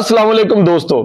अस्सलाम वालेकुम दोस्तों।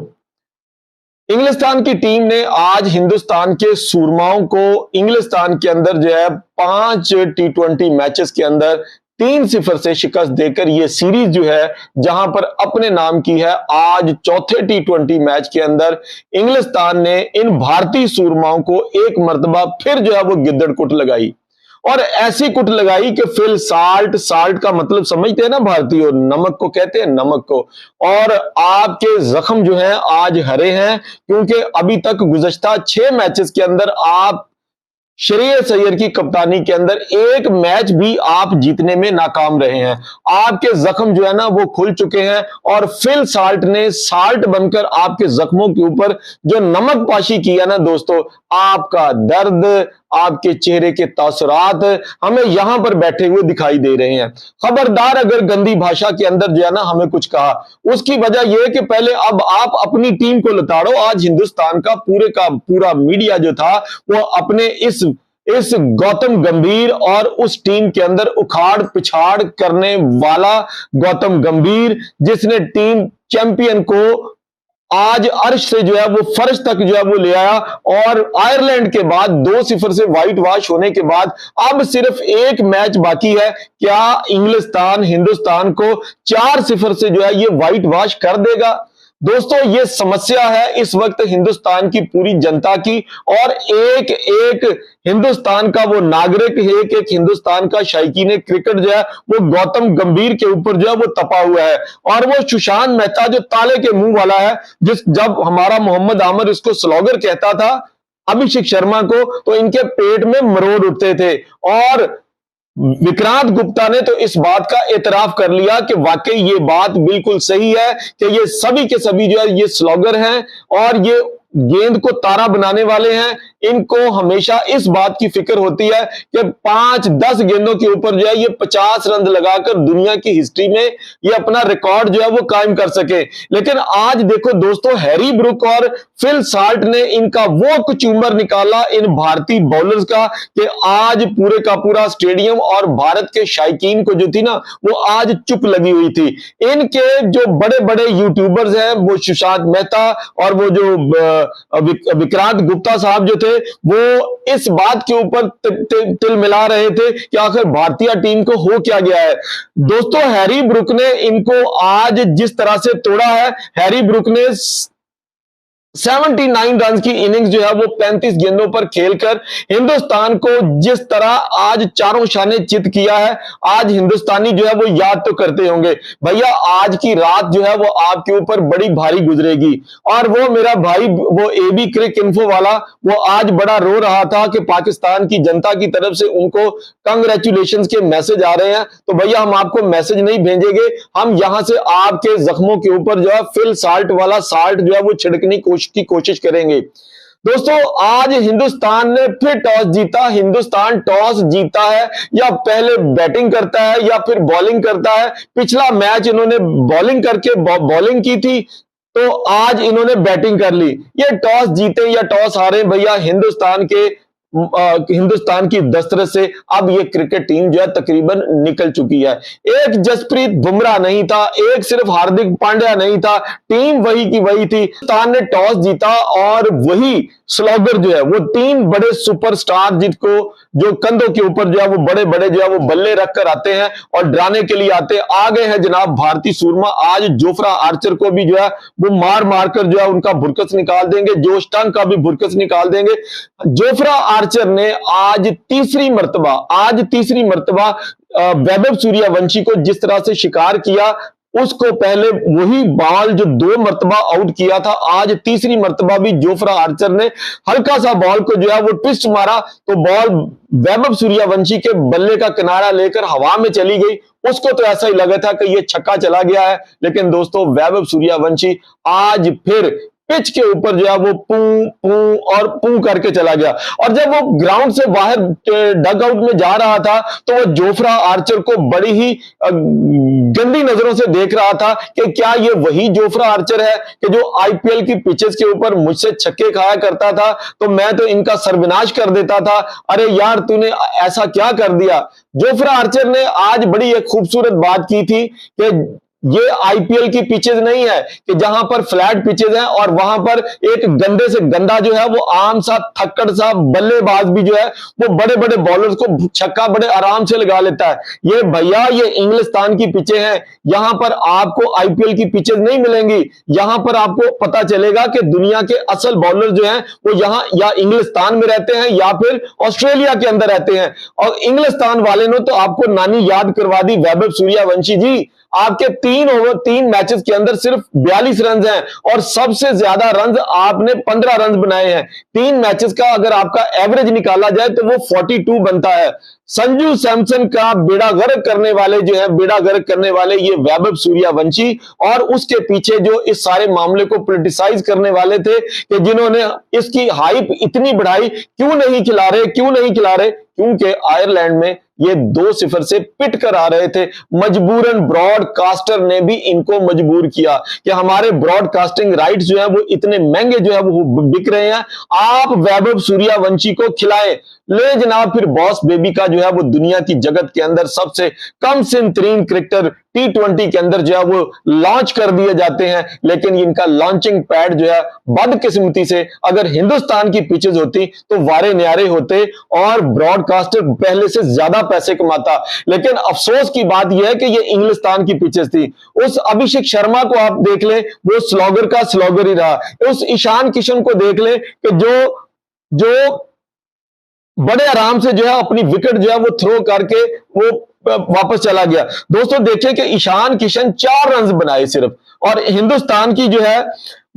इंग्लिस्तान की टीम ने आज हिंदुस्तान के सूरमाओं को इंग्लिस्तान के अंदर जो है 5 टी20 मैचेस के अंदर 3-0 से शिकस्त देकर ये सीरीज जो है जहां पर अपने नाम की है। आज चौथे टी20 मैच के अंदर इंग्लिस्तान ने इन भारतीय सूरमाओं को एक मर्तबा फिर जो है वो गिद्दड़ कुट लगाई और ऐसी कुट लगाई कि फिल साल्ट, साल्ट का मतलब समझते हैं ना भारतीय, नमक को कहते हैं, नमक को। और आपके जख्म जो हैं आज हरे हैं क्योंकि अभी तक गुज़श्ता 6 मैचेस के अंदर आप श्रेयस अय्यर की कप्तानी के अंदर एक मैच भी आप जीतने में नाकाम रहे हैं। आपके जख्म जो है ना वो खुल चुके हैं और फिल साल्ट ने साल्ट बनकर आपके जख्मों के ऊपर जो नमक पाशी किया ना दोस्तों, आपका दर्द, आपके चेहरे के तासुरात हमें यहां पर बैठे हुए दिखाई दे रहे हैं। खबरदार अगर गंदी भाषा के अंदर जो है ना हमें कुछ कहा, उसकी वजह यह कि पहले अब आप अपनी टीम को लताड़ो। आज हिंदुस्तान का पूरा मीडिया जो था वो अपने इस गौतम गंभीर और उस टीम के अंदर उखाड़ पिछाड़ करने वाला गौतम गंभीर, जिसने टीम चैंपियन को आज अर्श से जो है वो फर्श तक जो है वो ले आया और आयरलैंड के बाद 2-0 से व्हाइट वॉश होने के बाद अब सिर्फ एक मैच बाकी है। क्या इंग्लिस्तान हिंदुस्तान को 4-0 से जो है ये व्हाइट वॉश कर देगा? दोस्तों ये समस्या है इस वक्त हिंदुस्तान की पूरी जनता की, और एक एक हिंदुस्तान का वो नागरिक, एक एक हिंदुस्तान का शायकीन क्रिकेट जो है वो गौतम गंभीर के ऊपर जो है वो तपा हुआ है। और वो सुशांत मेहता जो ताले के मुंह वाला है, जब हमारा मोहम्मद आमिर इसको स्लॉगर कहता था अभिषेक शर्मा को, तो इनके पेट में मरोड़ उठते थे। और विक्रांत गुप्ता ने तो इस बात का एतराफ कर लिया कि वाकई ये बात बिल्कुल सही है कि ये सभी के सभी जो है ये स्लॉगर हैं और ये गेंद को तारा बनाने वाले हैं। इनको हमेशा इस बात की फिक्र होती है कि 5-10 गेंदों के ऊपर जो है ये 50 रन लगाकर दुनिया की हिस्ट्री में ये अपना रिकॉर्ड जो है वो कायम कर सके। लेकिन आज देखो दोस्तों, हैरी ब्रुक और फिल साल्ट ने इनका वो कुचूमर निकाला इन भारतीय बॉलर्स का कि आज पूरे का पूरा स्टेडियम और भारत के शायकीन को जो थी ना वो आज चुप लगी हुई थी। इनके जो बड़े बड़े यूट्यूबर्स हैं वो सुशांत मेहता और वो जो विक्रांत गुप्ता साहब जो थे वो इस बात के ऊपर तिल मिला रहे थे कि आखिर भारतीय टीम को हो क्या गया है। दोस्तों हैरी ब्रुक ने इनको आज जिस तरह से तोड़ा है, हैरी ब्रुक ने 79 रन की इनिंग्स जो है वो 35 गेंदों पर खेलकर हिंदुस्तान को जिस तरह आज चारों शाने चित किया है, आज हिंदुस्तानी जो है वो याद तो करते होंगे। भैया आज की रात जो है वो आपके ऊपर बड़ी भारी गुजरेगी। और वो मेरा भाई वो एबी क्रिक इन्फो वाला वो आज बड़ा रो रहा था कि पाकिस्तान की जनता की तरफ से उनको कंग्रेचुलेशंस के मैसेज आ रहे हैं। तो भैया हम आपको मैसेज नहीं भेजेंगे, हम यहां से आपके जख्मों के ऊपर जो है फिल साल्ट वाला साल्ट जो है वो छिड़कने की कोशिश करेंगे। दोस्तों आज हिंदुस्तान ने फिर टॉस जीता। हिंदुस्तान टॉस जीता है या पहले बैटिंग करता है या फिर बॉलिंग करता है। पिछला मैच इन्होंने बॉलिंग करके बॉलिंग की थी, तो आज इन्होंने बैटिंग कर ली। ये टॉस जीते या टॉस हारे भैया, हिंदुस्तान की दस्तरत से अब ये क्रिकेट टीम जो है तकरीबन निकल चुकी है। एक जसप्रीत बुमराह नहीं था, एक सिर्फ हार्दिक पांड्या नहीं था, टीम वही की वही थी। हिंदुस्तान ने टॉस जीता और वही स्लॉगर जो है वो 3 बड़े सुपरस्टार जिनको जो कंधों के ऊपर जो है वो बड़े बड़े जो है वो बल्ले रखकर आते हैं और डराने के लिए आ गए हैं जनाब भारतीय सूरमा। आज जोफ्रा आर्चर को भी जो है वो मार मारकर जो है उनका भुरकस निकाल देंगे, जोश टंग का भी भुरकस निकाल देंगे। जोफ्रा आर्चर ने आज तीसरी मर्तबा वैभव सूर्यवंशी को जिस तरह से शिकार किया, उसको पहले वही बॉल जो 2 मर्तबा आउट किया था, आज तीसरी मर्तबा भी जोफ्रा आर्चर ने हल्का सा बॉल को जो है वो ट्विस्ट मारा तो बॉल वैभव सूर्यवंशी के बल्ले का किनारा लेकर हवा में चली गई। उसको तो ऐसा ही लगा था कि ये छक्का चला गया है, लेकिन दोस्तों वैभव सूर्यवंशी आज फिर पिच के ऊपर जो है वो पू करके चला गया। और जब वो ग्राउंड से बाहर डग आउट में जा रहा था तो वो जोफ्रा आर्चर को बड़ी ही गंदी नजरों से देख रहा था कि क्या ये वही जोफ्रा आर्चर है कि जो आईपीएल की पिचेस के ऊपर मुझसे छक्के खाया करता था, तो मैं तो इनका सर्वनाश कर देता था। अरे यार तूने ऐसा क्या कर दिया। जोफ्रा आर्चर ने आज बड़ी एक खूबसूरत बात की थी कि ये आईपीएल की पिचेज नहीं है कि जहां पर फ्लैट पिचेज हैं और वहां पर एक गंदे से गंदा जो है वो आम सा थक्कड़ सा बल्लेबाज भी जो है वो बड़े बड़े बॉलर्स को छक्का बड़े आराम से लगा लेता है। ये भैया ये इंग्लिस्तान की पिचें हैं, यहां पर आपको आईपीएल की पिचेज नहीं मिलेंगी। यहां पर आपको पता चलेगा कि दुनिया के असल बॉलर जो हैं वो यहां या इंग्लिस्तान में रहते हैं या फिर ऑस्ट्रेलिया के अंदर रहते हैं। और इंग्लिस्तान वाले ने तो आपको नानी याद करवा दी, वैभव सूर्यवंशी जी। आपके 3 मैचेस के अंदर सिर्फ 42 रन हैं और सबसे ज्यादा रन आपने 15 रन बनाए हैं। 3 मैचेस का अगर आपका एवरेज निकाला जाए तो वो 42 बनता है। संजू सैमसन का बेड़ा गर्क करने वाले जो है, बेड़ा गर्क करने वाले ये वैभव सूर्यवंशी, और उसके पीछे जो इस सारे मामले को पॉलिटिसाइज करने वाले थे कि जिन्होंने इसकी हाइप इतनी बढ़ाई, क्यों नहीं खिला रहे, क्यों नहीं खिला रहे? क्योंकि आयरलैंड में ये 2-0 से पिट कर आ रहे थे। मजबूरन ब्रॉडकास्टर ने भी इनको मजबूर किया कि हमारे ब्रॉडकास्टिंग राइट्स जो है वो इतने महंगे जो है वो बिक रहे हैं, आप वैभव सूर्यवंशी को खिलाएं। ले जनाब, फिर बॉस बेबी का जो है वो दुनिया की जगत के अंदर सबसे कम सिन तरीन क्रिकेटर T20 के अंदर जो है वो लॉन्च कर दिए जाते हैं। लेकिन इनका लॉन्चिंग पैड जो है बदकिस्मती से अगर हिंदुस्तान की पिचेज होती तो वारे न्यारे होते और ब्रॉडकास्टर पहले से ज्यादा पैसे कमाता। लेकिन अफसोस की बात यह है कि ये इंग्लिस्तान की पिचेस थी। उस अभिषेक शर्मा को आप देख लें, वो स्लॉगर का स्लॉगर ही रहा। उस ईशान किशन को देख लें कि जो बड़े आराम से जो है अपनी विकेट जो है वो थ्रो करके वो वापस चला गया। दोस्तों देखिए कि ईशान किशन 4 रन बनाए सिर्फ, और हिंदुस्तान की जो है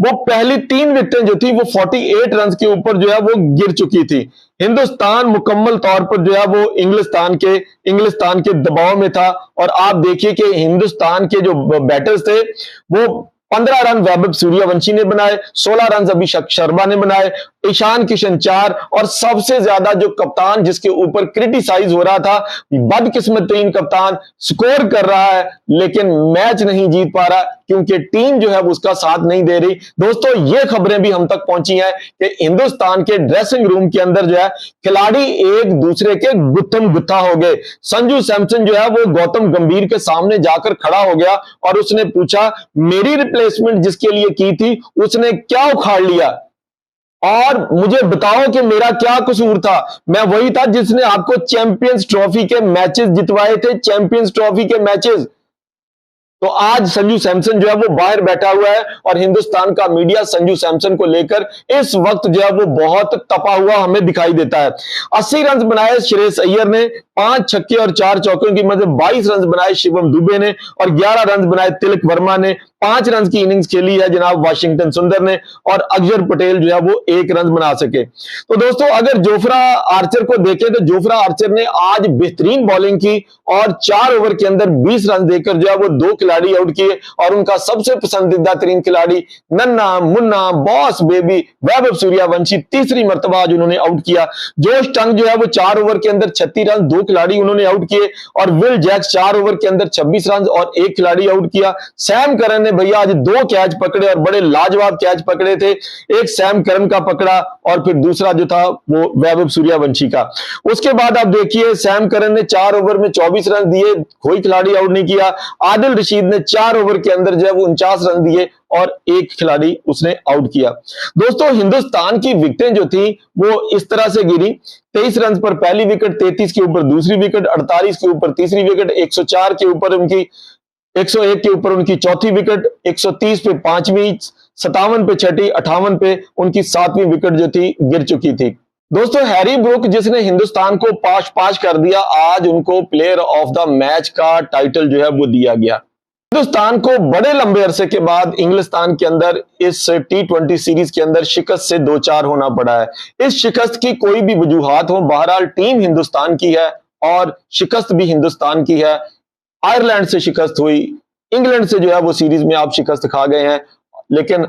वो पहली 3 विकेटें जो थी वो 48 रन के ऊपर जो है वो गिर चुकी थी। हिंदुस्तान मुकम्मल तौर पर जो है वो इंग्लिस्तान के दबाव में था। और आप देखिए कि हिंदुस्तान के जो बैटर्स थे वो 15 रन वैभव सूर्यवंशी ने बनाए, 16 रन अभिषेक शर्मा ने बनाए, ईशान किशन 4, और सबसे ज्यादा जो कप्तान जिसके ऊपर क्रिटिसाइज हो रहा था, बदकिस्मत तरीन कप्तान, स्कोर कर रहा है लेकिन मैच नहीं जीत पा रहा क्योंकि टीम जो है उसका साथ नहीं दे रही। दोस्तों ये खबरें भी हम तक पहुंची हैं कि हिंदुस्तान के ड्रेसिंग रूम के अंदर जो है खिलाड़ी एक दूसरे के गुत्थम गुत्था हो गए। संजू सैमसन जो है वो गौतम गंभीर के सामने जाकर खड़ा हो गया और उसने पूछा मेरी रिप्लेसमेंट जिसके लिए की थी उसने क्या उखाड़ लिया, और मुझे बताओ कि मेरा क्या कसूर था। मैं वही था जिसने आपको चैंपियंस ट्रॉफी के मैचेस जितवाए थे, चैंपियंस ट्रॉफी के मैचेस। तो आज संजू सैमसन जो है वो बाहर बैठा हुआ है और हिंदुस्तान का मीडिया संजू सैमसन को लेकर इस वक्त जो है वो बहुत तपा हुआ हमें दिखाई देता है। 80 रन बनाए श्रेयस अय्यर ने, 5 छक्के और 4 चौकों की मदद 22 रन बनाए शिवम दुबे ने, और 11 रन बनाए तिलक वर्मा ने। 5 रन की इनिंग्स खेली है जनाब वाशिंगटन सुंदर ने, और अक्षर पटेल जो है वो 1 रन बना सके। तो दोस्तों अगर जोफ्रा आर्चर को देखें तो जोफ्रा आर्चर ने आज बेहतरीन बॉलिंग की और 4 ओवर के अंदर 20 रन देकर जो है वो 2 खिलाड़ी आउट किए, और उनका सबसे पसंदीदा तरीन खिलाड़ी नन्ना मुन्ना बॉस बेबी वैभव सूर्यवंशी तीसरी मर्तबा आज उन्होंने आउट किया। जोश टंग जो है वो 4 ओवर के अंदर 36 रन, 2 खिलाड़ी उन्होंने आउट किए, और विल जैक्स 4 ओवर के अंदर 26 रन और 1 खिलाड़ी आउट किया। सैम करन ने भैया आज 2 कैच पकड़े और बड़े लाजवाब कैच पकड़े थे। एक सैम करन का पकड़ा और फिर दूसरा जो था वो वैभव सूर्यवंशी का। उसके बाद आप देखिए सैम करन ने 4 ओवर में 24 रन दिए, कोई खिलाड़ी आउट नहीं किया। आदिल रशीद ने 4 ओवर के अंदर जो है वो 49 रन दिए और 1 खिलाड़ी उसने आउट किया। दोस्तों हिंदुस्तान की विकेटें जो थी वो इस तरह से गिरी, 23 रन पर पहली विकेट, 33 के ऊपर दूसरी विकेट, 48 के ऊपर तीसरी विकेट, 104 के ऊपर उनकी 101 के ऊपर उनकी चौथी विकेट, 130 पे पांचवी, 57 पे छठी, 58 पे उनकी 7वीं विकेट जो थी गिर चुकी थी। दोस्तों हैरी ब्रूक जिसने हिंदुस्तान को पाश कर दिया, आज उनको प्लेयर ऑफ द मैच का टाइटल जो है वो दिया गया। हिंदुस्तान को बड़े लंबे अरसे के बाद इंग्लिस्तान के अंदर इस T20 सीरीज के अंदर शिकस्त से 2-4 होना पड़ा है। इस शिकस्त की कोई भी वजूहात हो, बहरहाल टीम हिंदुस्तान की है और शिकस्त भी हिंदुस्तान की है। आयरलैंड से शिकस्त हुई, इंग्लैंड से जो है वो सीरीज में आप शिकस्त खा गए हैं, लेकिन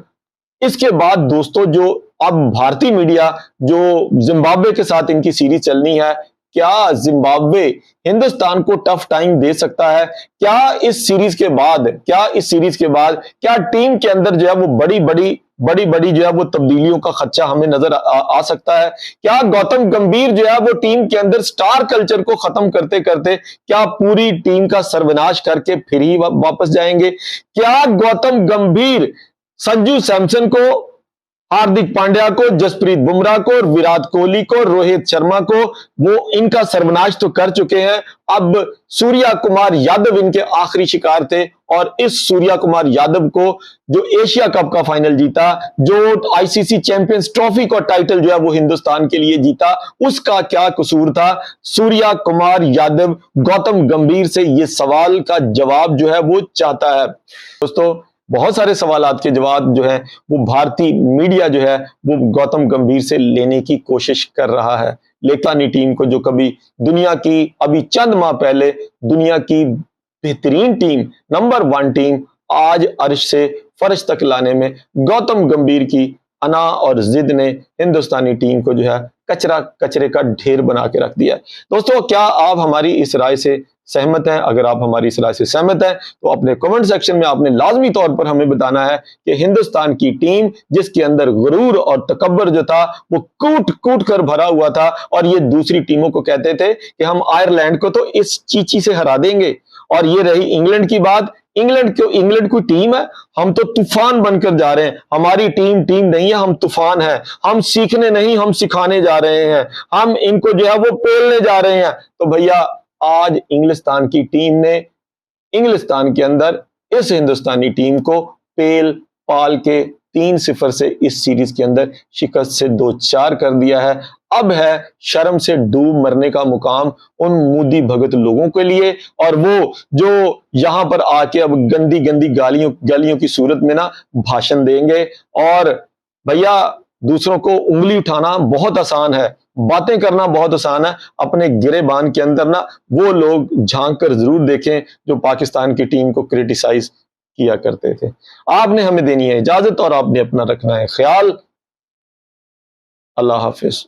इसके बाद दोस्तों जो अब भारतीय मीडिया जो जिम्बाब्वे के साथ इनकी सीरीज चलनी है, क्या जिम्बाब्वे हिंदुस्तान को टफ टाइम दे सकता है? क्या इस सीरीज के बाद क्या टीम के अंदर जो है वो बड़ी जो है वो तब्दीलियों का खदशा हमें नजर आ सकता है? क्या गौतम गंभीर जो है वो टीम के अंदर स्टार कल्चर को खत्म करते करते क्या पूरी टीम का सर्वनाश करके फिर ही वापस जाएंगे? क्या गौतम गंभीर संजू सैमसन को, हार्दिक पांड्या को, जसप्रीत बुमराह को, विराट कोहली को, रोहित शर्मा को वो इनका सर्वनाश तो कर चुके हैं? अब सूर्या कुमार यादव इनके आखिरी शिकार थे और इस सूर्या कुमार यादव को जो एशिया कप का फाइनल जीता, जो आईसीसी चैंपियंस ट्रॉफी का टाइटल जो है वो हिंदुस्तान के लिए जीता, उसका क्या कसूर था? सूर्या कुमार यादव गौतम गंभीर से ये सवाल का जवाब जो है वो चाहता है। दोस्तों, बहुत सारे सवालात के जवाब जो है वो भारतीय मीडिया जो है वो गौतम गंभीर से लेने की कोशिश कर रहा है। लेकिन टीम को जो कभी दुनिया की, अभी चंद माह पहले दुनिया की बेहतरीन टीम, नंबर 1 टीम, आज अर्श से फर्श तक लाने में गौतम गंभीर की अना और जिद ने हिंदुस्तानी टीम को जो है कचरे का ढेर बना के रख दिया है। दोस्तों, क्या आप हमारी इस राय से सहमत हैं? अगर आप हमारी इस राय से सहमत हैं तो अपने कमेंट सेक्शन में आपने लाजमी तौर पर हमें बताना है कि हिंदुस्तान की टीम जिसके अंदर गुरूर और तकब्बर जो था वो कूट कूट कर भरा हुआ था और ये दूसरी टीमों को कहते थे कि हम आयरलैंड को तो इस चीची से हरा देंगे। और ये रही इंग्लैंड की बात, इंग्लैंड कोई टीम है? हम तो तूफान बनकर जा रहे हैं। हमारी टीम नहीं है, हम तूफान है। हम सीखने नहीं, हम सिखाने जा रहे हैं। हम इनको जो है वो पेलने जा रहे हैं। तो भैया, आज इंग्लिस्तान की टीम ने इंग्लिस्तान के अंदर इस हिंदुस्तानी टीम को पेल पाल के 3-0 से इस सीरीज के अंदर शिकस्त से 2-4 कर दिया है। अब है शर्म से डूब मरने का मुकाम उन मोदी भगत लोगों के लिए, और वो जो यहां पर आके अब गंदी गंदी गालियों की सूरत में ना भाषण देंगे। और भैया, दूसरों को उंगली उठाना बहुत आसान है, बातें करना बहुत आसान है। अपने गिरेबान के अंदर ना वो लोग झांक कर जरूर देखें जो पाकिस्तान की टीम को क्रिटिसाइज किया करते थे। आपने हमें देनी है इजाजत और आपने अपना रखना है ख्याल। अल्लाह हाफिज।